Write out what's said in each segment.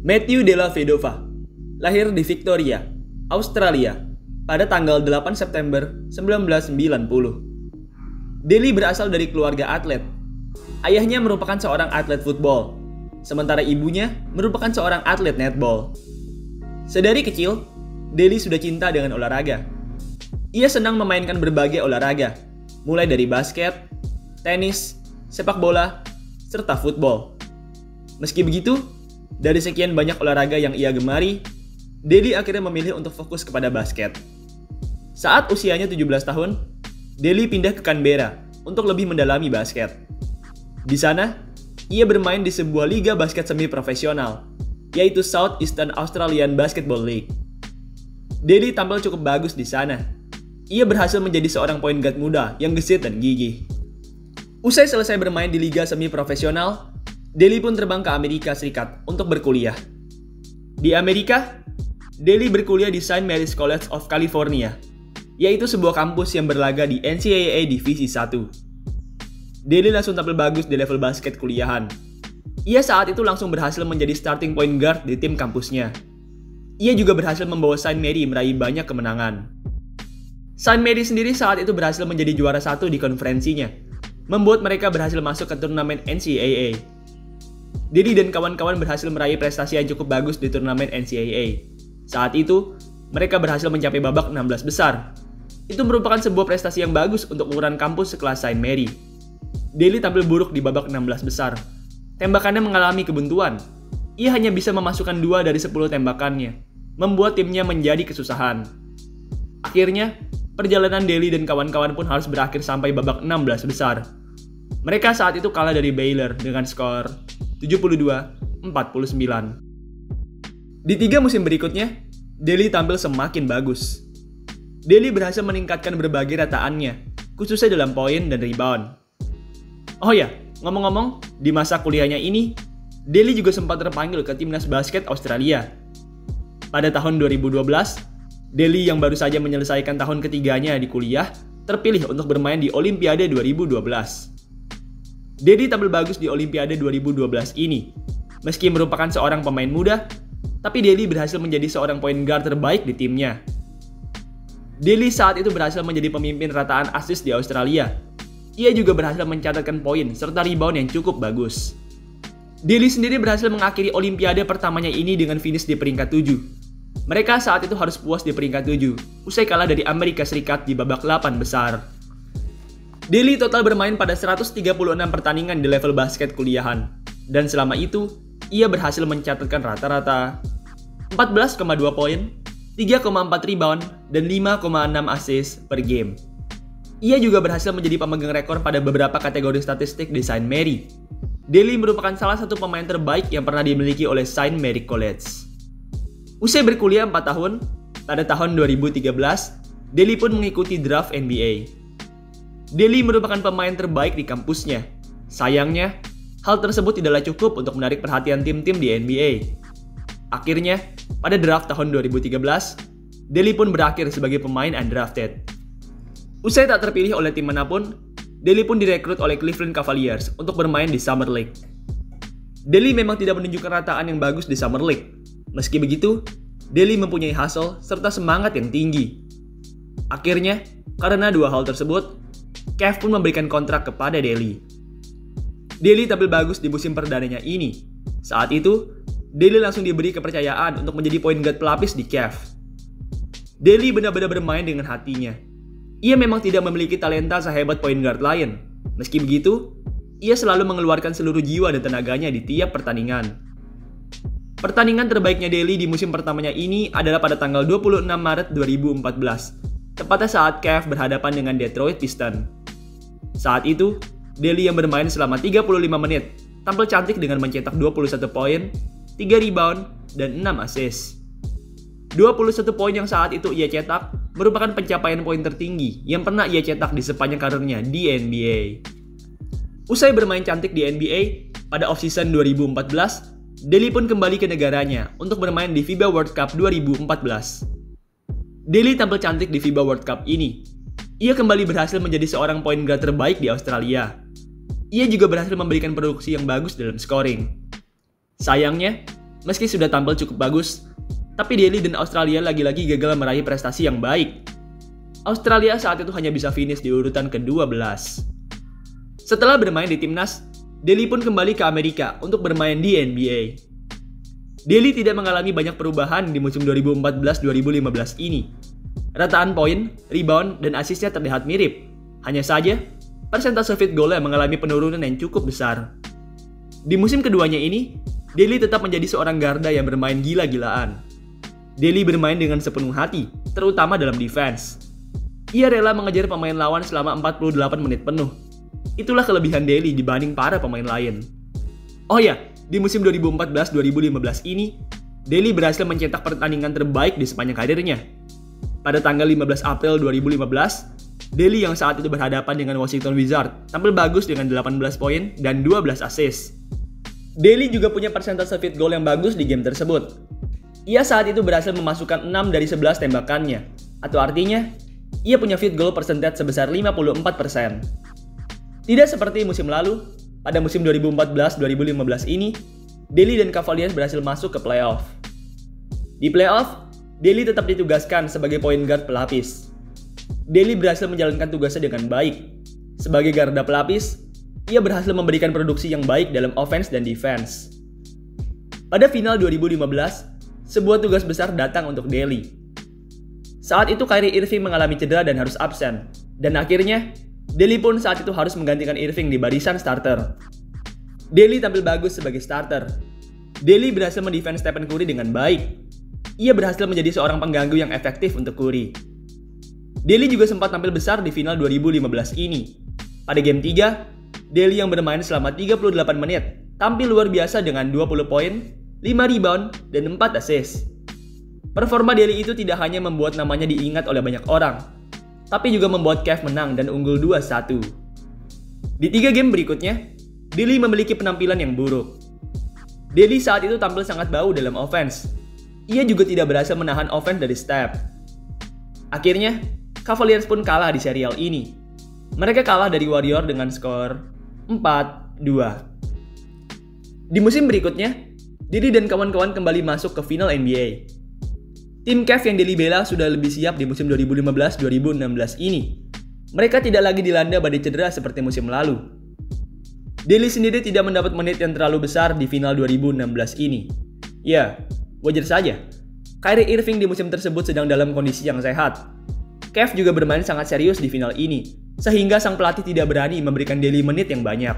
Matthew Della Vedova lahir di Victoria, Australia pada tanggal 8 September 1990. Deli berasal dari keluarga atlet. Ayahnya merupakan seorang atlet football, sementara ibunya merupakan seorang atlet netball. Sedari kecil, Deli sudah cinta dengan olahraga. Ia senang memainkan berbagai olahraga, mulai dari basket, tenis, sepak bola, serta football. Meski begitu, dari sekian banyak olahraga yang ia gemari, Deli akhirnya memilih untuk fokus kepada basket. Saat usianya 17 tahun, Deli pindah ke Canberra untuk lebih mendalami basket. Di sana, ia bermain di sebuah liga basket semi-profesional, yaitu South Eastern Australian Basketball League. Deli tampil cukup bagus di sana. Ia berhasil menjadi seorang point guard muda yang gesit dan gigih. Usai selesai bermain di liga semi-profesional, Deli pun terbang ke Amerika Serikat untuk berkuliah. Di Amerika, Deli berkuliah di St. Mary's College of California, yaitu sebuah kampus yang berlaga di NCAA Divisi 1. Deli langsung tampil bagus di level basket kuliahan. Ia saat itu langsung berhasil menjadi starting point guard di tim kampusnya. Ia juga berhasil membawa St. Mary meraih banyak kemenangan. St. Mary sendiri saat itu berhasil menjadi juara 1 di konferensinya, membuat mereka berhasil masuk ke turnamen NCAA. Deli dan kawan-kawan berhasil meraih prestasi yang cukup bagus di turnamen NCAA. Saat itu, mereka berhasil mencapai babak 16 besar. Itu merupakan sebuah prestasi yang bagus untuk ukuran kampus sekelas St. Mary. Deli tampil buruk di babak 16 besar. Tembakannya mengalami kebuntuan. Ia hanya bisa memasukkan 2 dari 10 tembakannya, membuat timnya menjadi kesusahan. Akhirnya, perjalanan Deli dan kawan-kawan pun harus berakhir sampai babak 16 besar. Mereka saat itu kalah dari Baylor dengan skor 72-49. Di 3 musim berikutnya, Deli tampil semakin bagus. Deli berhasil meningkatkan berbagai rataannya, khususnya dalam poin dan rebound. Oh ya, ngomong-ngomong, di masa kuliahnya ini, Deli juga sempat terpanggil ke timnas basket Australia. Pada tahun 2012, Deli yang baru saja menyelesaikan tahun ketiganya di kuliah, terpilih untuk bermain di Olimpiade 2012. Deli tampil bagus di Olimpiade 2012 ini. Meski merupakan seorang pemain muda, tapi Deli berhasil menjadi seorang point guard terbaik di timnya. Deli saat itu berhasil menjadi pemimpin rataan assist di Australia. Ia juga berhasil mencatatkan poin serta rebound yang cukup bagus. Deli sendiri berhasil mengakhiri Olimpiade pertamanya ini dengan finish di peringkat 7. Mereka saat itu harus puas di peringkat 7, usai kalah dari Amerika Serikat di babak 8 besar. Deli total bermain pada 136 pertandingan di level basket kuliahan, dan selama itu, ia berhasil mencatatkan rata-rata 14,2 poin, 3,4 rebound, dan 5,6 assist per game. Ia juga berhasil menjadi pemegang rekor pada beberapa kategori statistik di St. Mary. Deli merupakan salah satu pemain terbaik yang pernah dimiliki oleh St. Mary College. Usai berkuliah 4 tahun, pada tahun 2013, Deli pun mengikuti draft NBA. Deli merupakan pemain terbaik di kampusnya. Sayangnya, hal tersebut tidaklah cukup untuk menarik perhatian tim-tim di NBA. Akhirnya, pada draft tahun 2013, Deli pun berakhir sebagai pemain undrafted. Usai tak terpilih oleh tim manapun, Deli pun direkrut oleh Cleveland Cavaliers untuk bermain di Summer League. Deli memang tidak menunjukkan rataan yang bagus di Summer League. Meski begitu, Deli mempunyai hustle serta semangat yang tinggi. Akhirnya, karena 2 hal tersebut, Cavs pun memberikan kontrak kepada Deli. Deli tampil bagus di musim perdananya ini. Saat itu, Deli langsung diberi kepercayaan untuk menjadi point guard pelapis di Cavs. Deli benar-benar bermain dengan hatinya. Ia memang tidak memiliki talenta sehebat point guard lain. Meski begitu, ia selalu mengeluarkan seluruh jiwa dan tenaganya di tiap pertandingan. Pertandingan terbaiknya Deli di musim pertamanya ini adalah pada tanggal 26 Maret 2014, tepatnya saat Cavs berhadapan dengan Detroit Pistons. Saat itu, Deli yang bermain selama 35 menit, tampil cantik dengan mencetak 21 poin, 3 rebound, dan 6 assist. 21 poin yang saat itu ia cetak merupakan pencapaian poin tertinggi yang pernah ia cetak di sepanjang karirnya di NBA. Usai bermain cantik di NBA, pada off-season 2014, Deli pun kembali ke negaranya untuk bermain di FIBA World Cup 2014. Deli tampil cantik di FIBA World Cup ini. Ia kembali berhasil menjadi seorang point guard terbaik di Australia. Ia juga berhasil memberikan produksi yang bagus dalam scoring. Sayangnya, Meski sudah tampil cukup bagus, tapi Daly dan Australia lagi-lagi gagal meraih prestasi yang baik. Australia saat itu hanya bisa finish di urutan ke-12. Setelah bermain di timnas, Daly pun kembali ke Amerika untuk bermain di NBA. Daly tidak mengalami banyak perubahan di musim 2014-2015 ini. Rataan poin, rebound, dan asisnya terlihat mirip. Hanya saja, persentase field goal mengalami penurunan yang cukup besar. Di musim keduanya ini, Daly tetap menjadi seorang garda yang bermain gila-gilaan. Daly bermain dengan sepenuh hati, terutama dalam defense. Ia rela mengejar pemain lawan selama 48 menit penuh. Itulah kelebihan Daly dibanding para pemain lain. Oh ya, di musim 2014-2015 ini, Daly berhasil mencetak pertandingan terbaik di sepanjang karirnya. Pada tanggal 15 April 2015, Daly yang saat itu berhadapan dengan Washington Wizards tampil bagus dengan 18 poin dan 12 assist. Daly juga punya persentase field goal yang bagus di game tersebut. Ia saat itu berhasil memasukkan 6 dari 11 tembakannya, atau artinya, ia punya field goal percentage sebesar 54%. Tidak seperti musim lalu, pada musim 2014-2015 ini, Daly dan Cavaliers berhasil masuk ke playoff. Di playoff, Daly tetap ditugaskan sebagai point guard pelapis. Daly berhasil menjalankan tugasnya dengan baik. Sebagai garda pelapis, ia berhasil memberikan produksi yang baik dalam offense dan defense. Pada final 2015, sebuah tugas besar datang untuk Daly. Saat itu Kyrie Irving mengalami cedera dan harus absen, dan akhirnya Daly pun saat itu harus menggantikan Irving di barisan starter. Daly tampil bagus sebagai starter. Daly berhasil mendefense Stephen Curry dengan baik. Ia berhasil menjadi seorang pengganggu yang efektif untuk Curry. Daly juga sempat tampil besar di final 2015 ini. Pada game 3, Daly yang bermain selama 38 menit tampil luar biasa dengan 20 poin, 5 rebound, dan 4 assist. Performa Daly itu tidak hanya membuat namanya diingat oleh banyak orang, tapi juga membuat Cavs menang dan unggul 2-1. Di 3 game berikutnya, Daly memiliki penampilan yang buruk. Daly saat itu tampil sangat bau dalam offense. Ia juga tidak berhasil menahan offense dari Steph. Akhirnya, Cavaliers pun kalah di serial ini. Mereka kalah dari Warriors dengan skor 4-2. Di musim berikutnya, Daly dan kawan-kawan kembali masuk ke final NBA. Tim Cavs yang Daly bela sudah lebih siap di musim 2015-2016 ini. Mereka tidak lagi dilanda badai cedera seperti musim lalu. Daly sendiri tidak mendapat menit yang terlalu besar di final 2016 ini. Ya, wajar saja. Kyrie Irving di musim tersebut sedang dalam kondisi yang sehat. Cavs juga bermain sangat serius di final ini, sehingga sang pelatih tidak berani memberikan Daly menit yang banyak.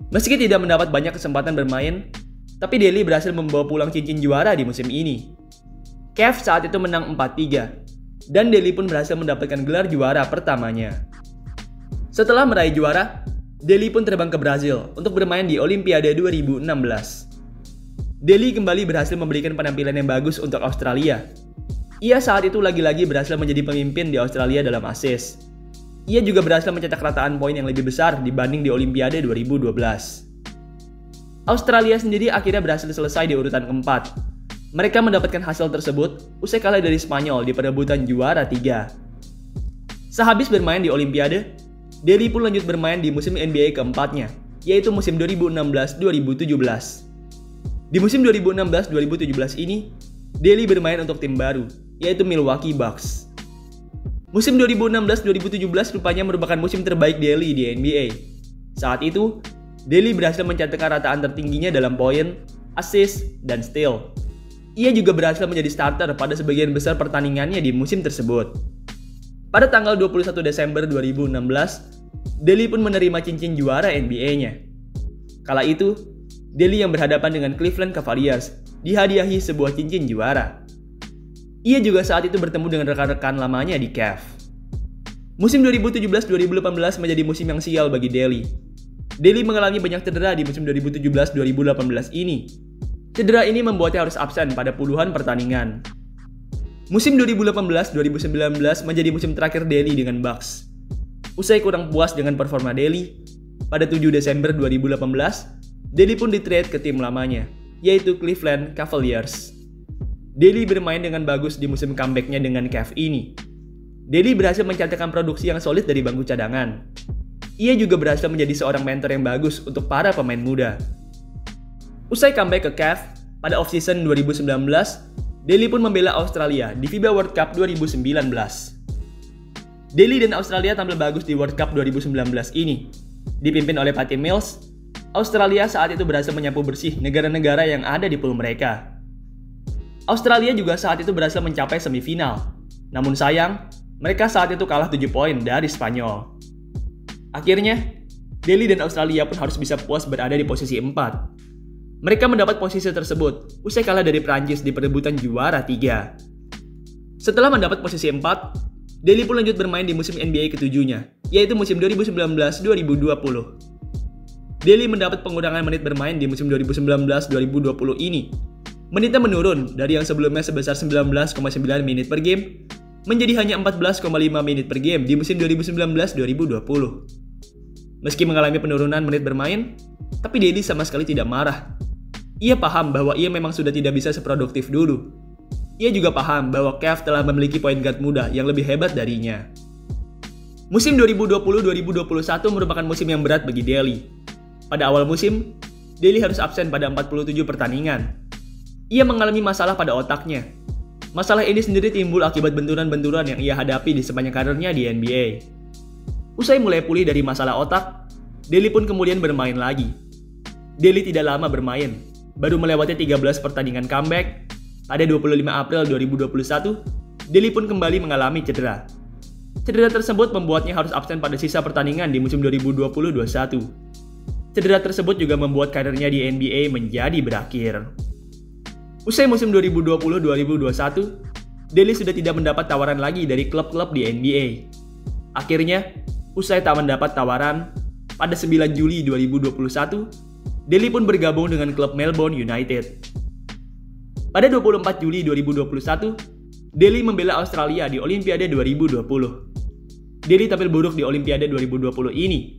Meski tidak mendapat banyak kesempatan bermain, tapi Daly berhasil membawa pulang cincin juara di musim ini. Cavs saat itu menang 4-3, dan Daly pun berhasil mendapatkan gelar juara pertamanya. Setelah meraih juara, Daly pun terbang ke Brazil untuk bermain di Olimpiade 2016. Daly kembali berhasil memberikan penampilan yang bagus untuk Australia. Ia saat itu lagi-lagi berhasil menjadi pemimpin di Australia dalam assist. Ia juga berhasil mencetak rataan poin yang lebih besar dibanding di Olimpiade 2012. Australia sendiri akhirnya berhasil selesai di urutan keempat. Mereka mendapatkan hasil tersebut usai kalah dari Spanyol di perebutan juara 3. Sehabis bermain di Olimpiade, Daly pun lanjut bermain di musim NBA keempatnya, yaitu musim 2016-2017. Di musim 2016-2017 ini, Daly bermain untuk tim baru, yaitu Milwaukee Bucks. Musim 2016-2017 rupanya merupakan musim terbaik Daly di NBA. Saat itu, Daly berhasil mencatatkan rataan tertingginya dalam poin, assist, dan steal. Ia juga berhasil menjadi starter pada sebagian besar pertandingannya di musim tersebut. Pada tanggal 21 Desember 2016, Daly pun menerima cincin juara NBA-nya. Kala itu, Daly yang berhadapan dengan Cleveland Cavaliers dihadiahi sebuah cincin juara. Ia juga saat itu bertemu dengan rekan-rekan lamanya di Cavs. Musim 2017-2018 menjadi musim yang sial bagi Daly. Daly mengalami banyak cedera di musim 2017-2018 ini. Cedera ini membuatnya harus absen pada puluhan pertandingan. Musim 2018-2019 menjadi musim terakhir Daly dengan Bucks. Usai kurang puas dengan performa Daly, pada 7 Desember 2018, Daly pun di-trade ke tim lamanya, yaitu Cleveland Cavaliers. Daly bermain dengan bagus di musim comeback-nya dengan Cavs ini. Daly berhasil mencatatkan produksi yang solid dari bangku cadangan. Ia juga berhasil menjadi seorang mentor yang bagus untuk para pemain muda. Usai comeback ke Cavs, Pada off-season 2019, Daly pun membela Australia di FIBA World Cup 2019. Daly dan Australia tampil bagus di World Cup 2019 ini. Dipimpin oleh Patty Mills, Australia saat itu berhasil menyapu bersih negara-negara yang ada di pool mereka. Australia juga saat itu berhasil mencapai semifinal. Namun sayang, mereka saat itu kalah 7 poin dari Spanyol. Akhirnya, Daly dan Australia pun harus bisa puas berada di posisi 4. Mereka mendapat posisi tersebut usai kalah dari Prancis di perebutan juara 3. Setelah mendapat posisi 4, Daly pun lanjut bermain di musim NBA ke-7-nya, yaitu musim 2019-2020. Daly mendapat pengurangan menit bermain di musim 2019-2020 ini. Menitnya menurun dari yang sebelumnya sebesar 19,9 menit per game menjadi hanya 14,5 menit per game di musim 2019-2020. Meski mengalami penurunan menit bermain, tapi Daly sama sekali tidak marah. Ia paham bahwa ia memang sudah tidak bisa seproduktif dulu. Ia juga paham bahwa Cavs telah memiliki point guard muda yang lebih hebat darinya. Musim 2020-2021 merupakan musim yang berat bagi Daly. Pada awal musim, Daly harus absen pada 47 pertandingan. Ia mengalami masalah pada otaknya. Masalah ini sendiri timbul akibat benturan-benturan yang ia hadapi di sepanjang karirnya di NBA. Usai mulai pulih dari masalah otak, Daly pun kemudian bermain lagi. Daly tidak lama bermain, baru melewati 13 pertandingan comeback. Pada 25 April 2021, Daly pun kembali mengalami cedera. Cedera tersebut membuatnya harus absen pada sisa pertandingan di musim 2020-21. Cedera tersebut juga membuat karirnya di NBA menjadi berakhir. Usai musim 2020-2021, Daly sudah tidak mendapat tawaran lagi dari klub-klub di NBA. Akhirnya, usai tak mendapat tawaran, pada 9 Juli 2021, Daly pun bergabung dengan klub Melbourne United. Pada 24 Juli 2021, Daly membela Australia di Olimpiade 2020. Daly tampil buruk di Olimpiade 2020 ini.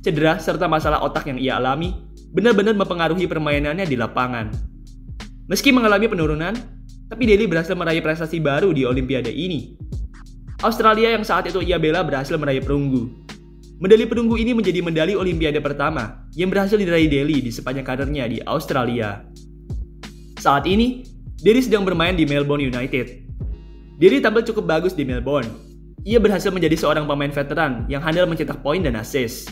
Cedera serta masalah otak yang ia alami benar-benar mempengaruhi permainannya di lapangan. Meski mengalami penurunan, tapi Daly berhasil meraih prestasi baru di Olimpiade ini. Australia yang saat itu ia bela berhasil meraih perunggu. Medali perunggu ini menjadi medali Olimpiade pertama yang berhasil diraih Daly di sepanjang karirnya di Australia. Saat ini, Daly sedang bermain di Melbourne United. Daly tampil cukup bagus di Melbourne. Ia berhasil menjadi seorang pemain veteran yang handal mencetak poin dan assist.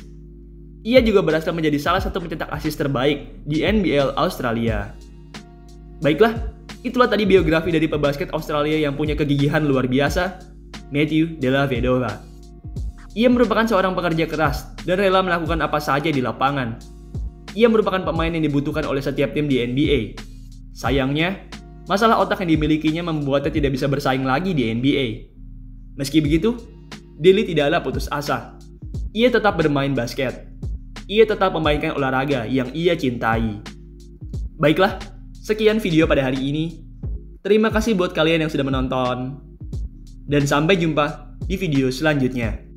Ia juga berhasil menjadi salah satu pencetak assist terbaik di NBL Australia. Baiklah, itulah tadi biografi dari pebasket Australia yang punya kegigihan luar biasa, Matthew Dellavedova. Ia merupakan seorang pekerja keras dan rela melakukan apa saja di lapangan. Ia merupakan pemain yang dibutuhkan oleh setiap tim di NBA. Sayangnya, masalah otak yang dimilikinya membuatnya tidak bisa bersaing lagi di NBA. Meski begitu, Daly tidaklah putus asa. Ia tetap bermain basket. Ia tetap memainkan olahraga yang ia cintai. Baiklah, sekian video pada hari ini. Terima kasih buat kalian yang sudah menonton. Dan sampai jumpa di video selanjutnya.